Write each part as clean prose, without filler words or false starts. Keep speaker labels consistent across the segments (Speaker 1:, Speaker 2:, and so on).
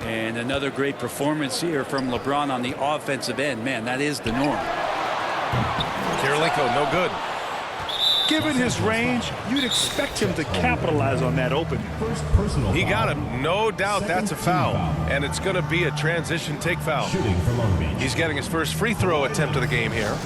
Speaker 1: And another great performance here from LeBron on the offensive end. Man, that is the norm.
Speaker 2: Kirilenko, no good.
Speaker 3: Given his range, you'd expect him to capitalize on that opening.
Speaker 2: He got him. No doubt that's a foul. And it's going to be a transition take foul. He's getting his first free throw attempt of the game here.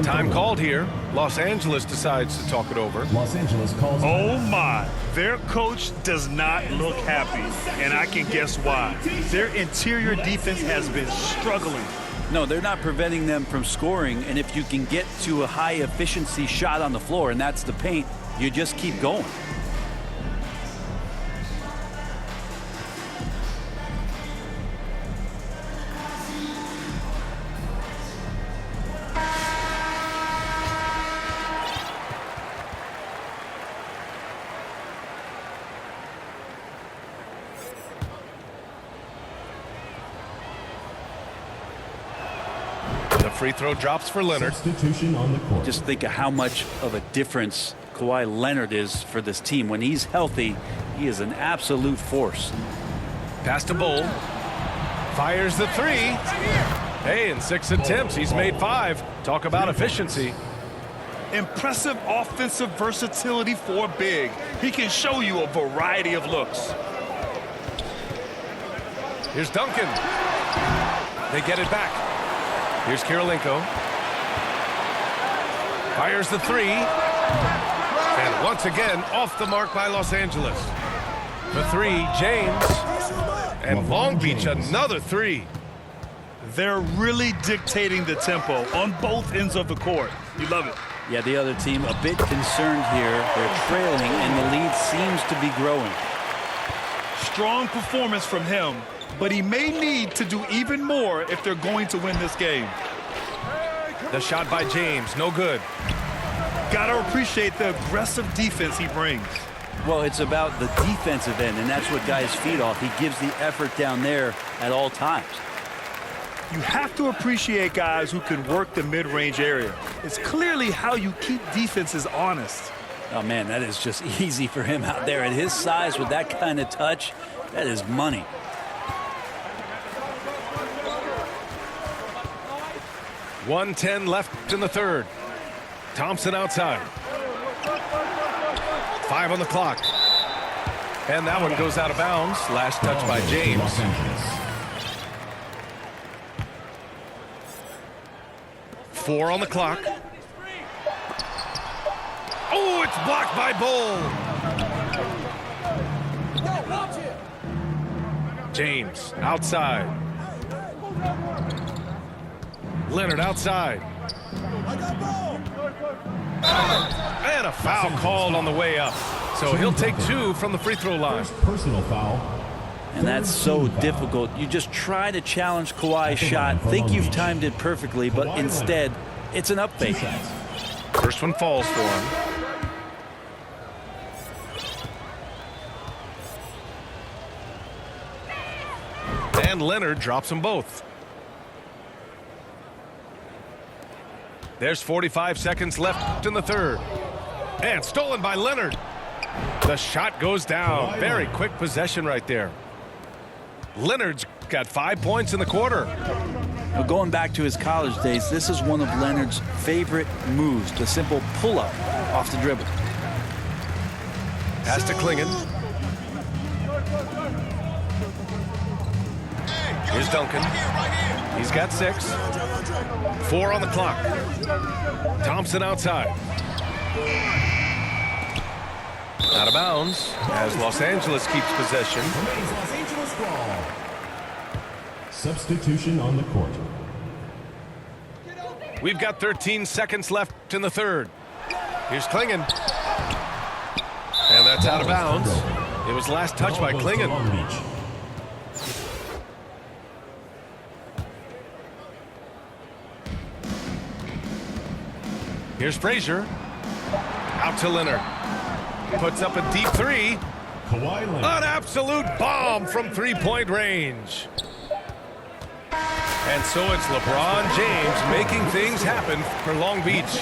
Speaker 2: Time called here. Los Angeles decides to talk it over.
Speaker 4: Los Angeles calls.
Speaker 3: Oh my, their coach does not look happy, and I can guess why. Their interior defense has been struggling.
Speaker 1: No, they're not preventing them from scoring, and if you can get to a high efficiency shot on the floor, and that's the paint, you just keep going.
Speaker 2: Free throw drops for Leonard.
Speaker 4: Substitution on the court.
Speaker 1: Just think of how much of a difference Kawhi Leonard is for this team. When he's healthy, he is an absolute force.
Speaker 2: Pass to Bull. Fires the three. Hey, in 6 attempts, he's made 5. Talk about efficiency.
Speaker 3: Impressive offensive versatility for a big. He can show you a variety of looks.
Speaker 2: Here's Duncan. They get it back. Here's Kirilenko. Fires the three. And once again, off the mark by Los Angeles. The three, James. And Long Beach, another three.
Speaker 3: They're really dictating the tempo on both ends of the court. You love it.
Speaker 1: Yeah, the other team a bit concerned here. They're trailing, and the lead seems to be growing.
Speaker 3: Strong performance from him, but he may need to do even more if they're going to win this game.
Speaker 2: The shot by James, no good.
Speaker 3: Gotta appreciate the aggressive defense he brings.
Speaker 1: Well, it's about the defensive end, and that's what guys feed off. He gives the effort down there at all times.
Speaker 3: You have to appreciate guys who can work the mid-range area. It's clearly how you keep defenses honest.
Speaker 1: Oh, man, that is just easy for him out there. At his size, with that kind of touch, that is money.
Speaker 2: .110 left in the third. Thompson outside. 5 on the clock. And that one goes out of bounds. Last touch by James. 4 on the clock. Oh, it's blocked by Bull. James outside. Leonard outside. And a foul called on the way up. So he'll take 2 from the free throw line.
Speaker 4: Personal foul.
Speaker 1: And that's so difficult. You just try to challenge Kawhi's shot, think you've timed it perfectly, but instead, it's an up fake.
Speaker 2: First one falls for him. And Leonard drops them both. There's 45 seconds left in the third. And stolen by Leonard. The shot goes down. Very quick possession right there. Leonard's got 5 points in the quarter.
Speaker 1: Now, going back to his college days, this is one of Leonard's favorite moves, the simple pull-up off the dribble.
Speaker 2: Pass to Klingon. Here's Duncan. He's got 6. 4 on the clock. Thompson outside. Out of bounds as Los Angeles keeps possession.
Speaker 4: Los Angeles ball. Substitution on the court.
Speaker 2: We've got 13 seconds left in the third. Here's Klingon. And that's out of bounds. It was last touched by Klingon. Here's Frazier. Out to Leonard. Puts up a deep 3. An absolute bomb from 3-point range. And so it's LeBron James making things happen for Long Beach.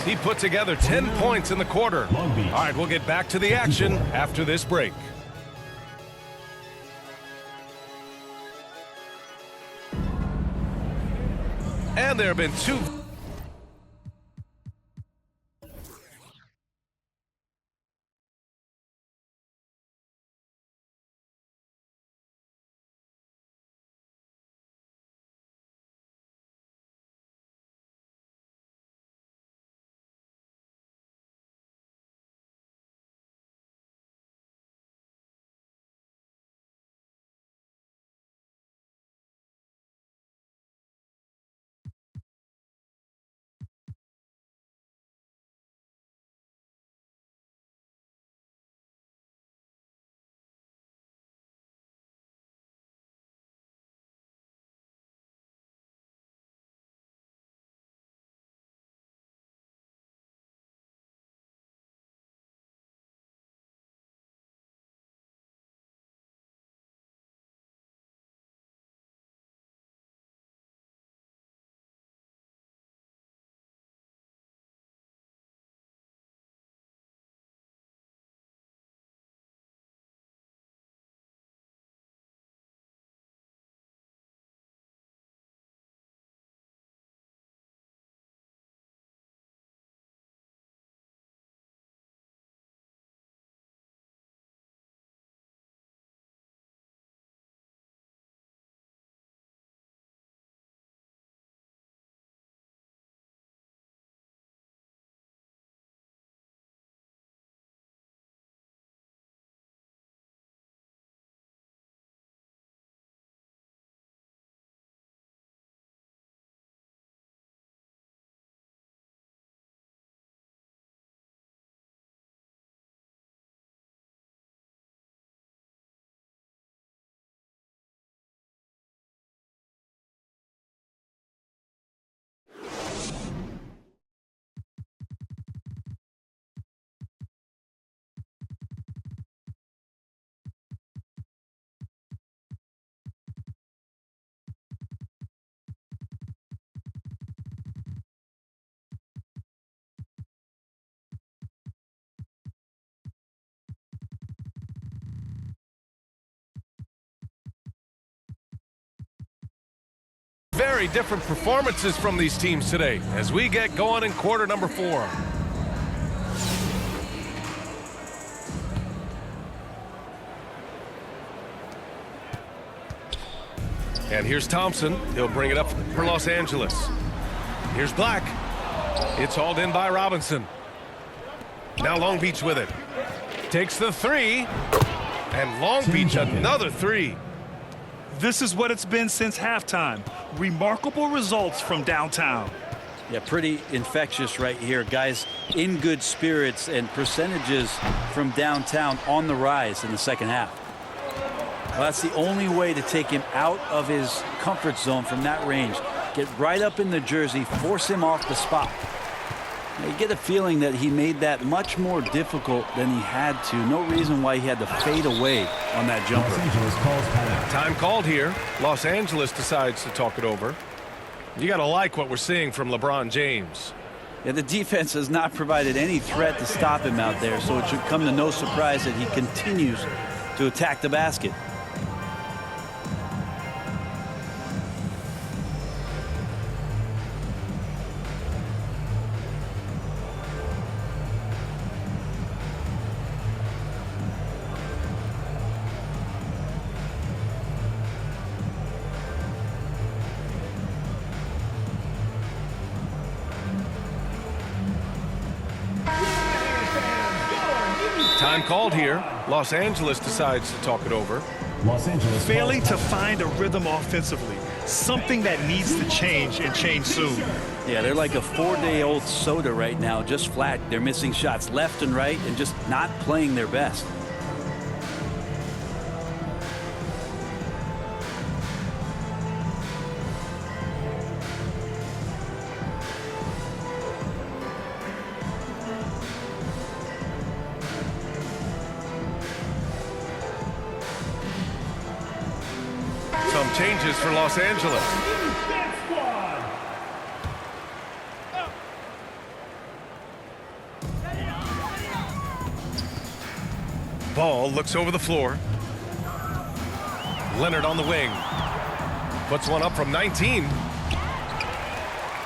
Speaker 2: He put together 10 points in the quarter. All right, we'll get back to the action after this break. And there have been two. Very different performances from these teams today as we get going in quarter number 4. And here's Thompson. He'll bring it up for Los Angeles. Here's Black. It's hauled in by Robinson. Now Long Beach with it. Takes the 3. And Long Beach another 3.
Speaker 3: This is what it's been since halftime. Remarkable results from downtown.
Speaker 1: Yeah, pretty infectious right here. Guys in good spirits and percentages from downtown on the rise in the second half. Well, that's the only way to take him out of his comfort zone from that range. Get right up in the jersey, force him off the spot. Now, you get a feeling that he made that much more difficult than he had to. No reason why he had to fade away on that jumper.
Speaker 4: Los Angeles calls timeout.
Speaker 2: Time called here. Los Angeles decides to talk it over. You got to like what we're seeing from LeBron James.
Speaker 1: Yeah, the defense has not provided any threat to stop him out there, so it should come to no surprise that he continues to attack the basket.
Speaker 2: Time called here. Los Angeles decides to talk it over.
Speaker 4: Los Angeles
Speaker 3: Failing to find a rhythm offensively. Something that needs to change and change soon.
Speaker 1: Yeah, they're like a 4-day-old soda right now, just flat. They're missing shots left and right and just not playing their best.
Speaker 2: Some changes for Los Angeles. Ball looks over the floor. Leonard on the wing. Puts one up from 19.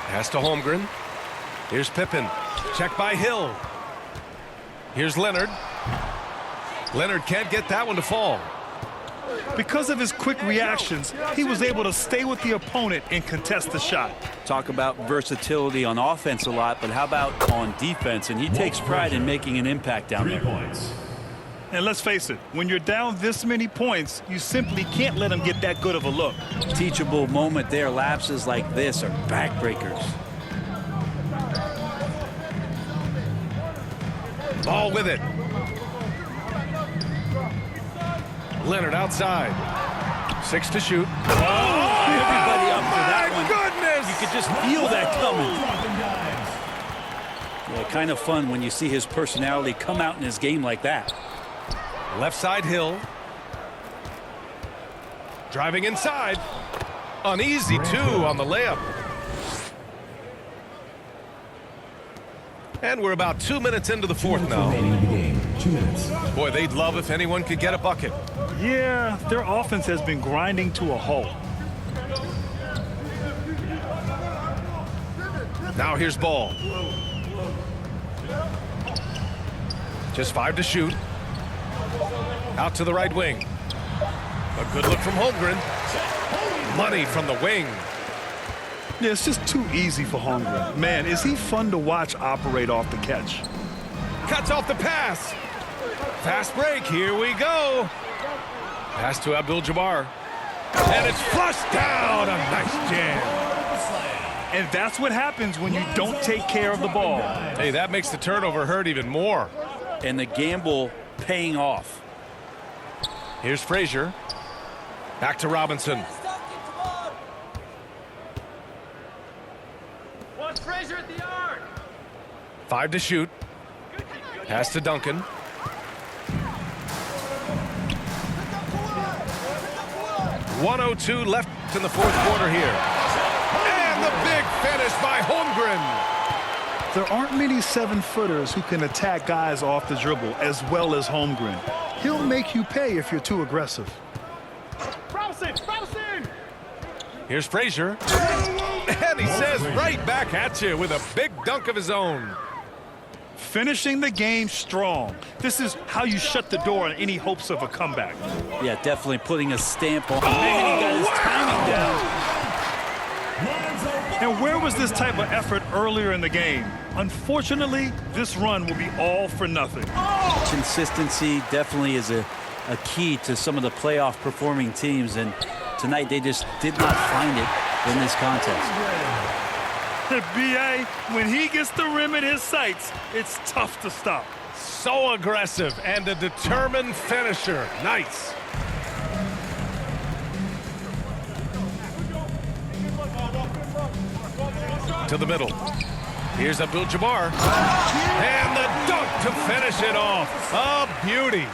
Speaker 2: Pass to Holmgren. Here's Pippen. Check by Hill. Here's Leonard. Leonard can't get that one to fall.
Speaker 3: Because of his quick reactions, he was able to stay with the opponent and contest the shot.
Speaker 1: Talk about versatility on offense a lot, but how about on defense? And he takes pride in making an impact down there.
Speaker 3: And let's face it, when you're down this many points, you simply can't let him get that good of a look.
Speaker 1: Teachable moment there. Lapses like this are backbreakers.
Speaker 2: Ball with it. Leonard outside. 6 to shoot.
Speaker 1: Everybody up for that one.
Speaker 2: Goodness!
Speaker 1: You could just feel that coming. Yeah, kind of fun when you see his personality come out in his game like that.
Speaker 2: Left side Hill. Driving inside. An easy 2 on the layup. And we're about 2 minutes into the fourth now. Boy, they'd love if anyone could get a bucket.
Speaker 3: Yeah, their offense has been grinding to a halt.
Speaker 2: Now here's Ball. Just 5 to shoot. Out to the right wing. A good look from Holmgren. Money from the wing.
Speaker 3: Yeah, it's just too easy for Holmgren. Man, is he fun to watch operate off the catch.
Speaker 2: Cuts off the pass. Fast break. Here we go. Pass to Abdul-Jabbar. And it's flushed down. A nice jam.
Speaker 3: And that's what happens when you don't take care of the ball.
Speaker 2: Hey, that makes the turnover hurt even more.
Speaker 1: And the gamble paying off.
Speaker 2: Here's Frazier. Back to Robinson.
Speaker 5: Watch Frazier at the arc.
Speaker 2: 5 to shoot. Pass to Duncan. .102 left in the fourth quarter here. And the big finish by Holmgren.
Speaker 3: There aren't many 7-footers who can attack guys off the dribble as well as Holmgren. He'll make you pay if you're too aggressive.
Speaker 5: Robinson!
Speaker 2: Here's Frazier. And he says right back at you with a big dunk of his own.
Speaker 3: Finishing the game strong. This is how you shut the door on any hopes of a comeback.
Speaker 1: Yeah, definitely putting a stamp on. Man, he got his timing down.
Speaker 3: And where was this type of effort earlier in the game? Unfortunately, this run will be all for nothing.
Speaker 1: Consistency definitely is a key to some of the playoff performing teams, and tonight they just did not find it in this contest.
Speaker 3: B.A., when he gets the rim in his sights, it's tough to stop.
Speaker 2: So aggressive and a determined finisher. Nice. To the middle. Here's Abdul-Jabbar. And the dunk to finish it off. A beauty.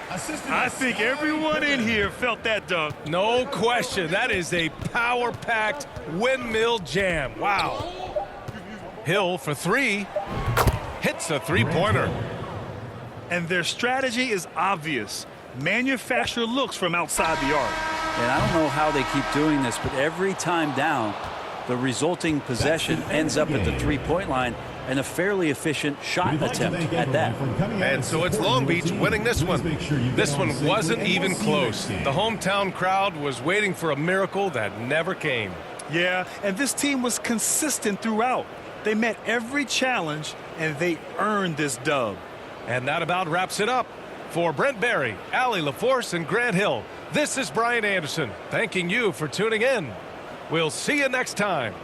Speaker 3: I think everyone in here felt that dunk.
Speaker 2: No question. That is a power-packed windmill jam. Wow. Hill for 3. Hits a 3-pointer.
Speaker 3: And their strategy is obvious. Manufacture looks from outside the arc.
Speaker 1: And I don't know how they keep doing this, but every time down, the resulting possession ends up at the 3-point line, and a fairly efficient shot attempt at that.
Speaker 2: And so it's Long Beach winning this one. This one wasn't even close. The hometown crowd was waiting for a miracle that never came.
Speaker 3: Yeah, and this team was consistent throughout. They met every challenge, and they earned this dub.
Speaker 2: And that about wraps it up. For Brent Barry, Allie LaForce, and Grant Hill, this is Brian Anderson, thanking you for tuning in. We'll see you next time.